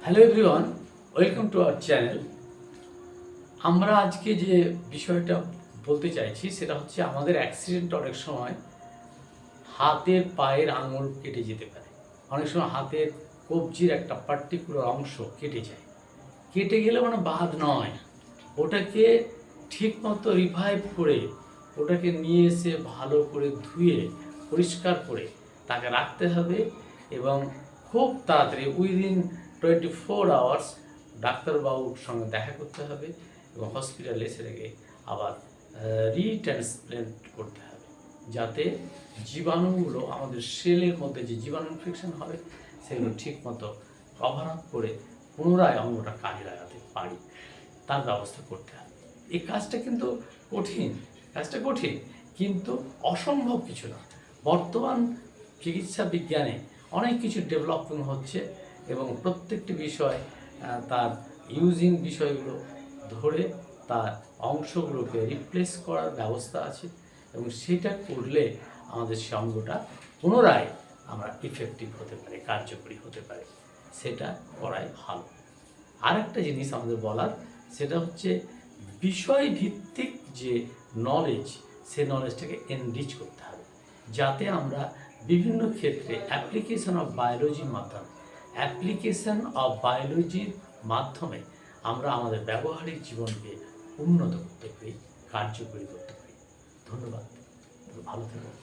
Hello everyone, welcome to our channel. আমরা আজকে যে বিষয়টা বলতে চাইছি সেটা হচ্ছে আমাদের অ্যাক্সিডেন্ট অনেক সময় হাতের পায়ের আঙুল কেটে যেতে পারে। অনেক সময় হাতের কবজির একটা পার্টিকুলার অংশ কেটে যায়। কেটে গেলে মানে বাদ নয়, ওটাকে ঠিকমতো রিভাইভ করে ওটাকে নিয়ে এসে ভালো করে ধুয়ে পরিষ্কার করে তাকে রাখতে হবে এবং খুব তাড়াতাড়ি উইদিন 24 আওয়ার্স ডাক্তারবাবুর সঙ্গে দেখা করতে হবে এবং হসপিটালে সেটাকে আবার রিট্রান্সপ্ল্যান্ট করতে হবে, যাতে জীবাণুগুলো আমাদের সেলের মধ্যে যে জীবাণু ইনফেকশন হবে সেগুলো ঠিকমতো কভার আপ করে পুনরায় অঙ্গটা কাজে লাগাতে পারি, তার ব্যবস্থা করতে হবে। এই কাজটা কিন্তু কঠিন কিন্তু অসম্ভব কিছু না। বর্তমান চিকিৎসা বিজ্ঞানে অনেক কিছু ডেভেলপমেন্ট হচ্ছে এবং প্রত্যেকটি বিষয় তার ইউজিং বিষয়গুলো ধরে তার অংশগুলোকে রিপ্লেস করার ব্যবস্থা আছে এবং সেটা করলে আমাদের সে অঙ্গটা পুনরায় আমরা ইফেক্টিভ হতে পারে, কার্যকরী হতে পারে। সেটা করাই ভালো। আর একটা জিনিস আমাদের বলার, সেটা হচ্ছে বিষয়ভিত্তিক যে নলেজ, সে নলেজটাকে এনরিচ করতে হবে, যাতে আমরা বিভিন্ন ক্ষেত্রে অ্যাপ্লিকেশন অফ বায়োলজির মাধ্যমে আমরা আমাদের ব্যবহারিক জীবনকে উন্নত করতে পারি, কার্যকরী করতে পারি। ধন্যবাদ, ভালো থাকুন।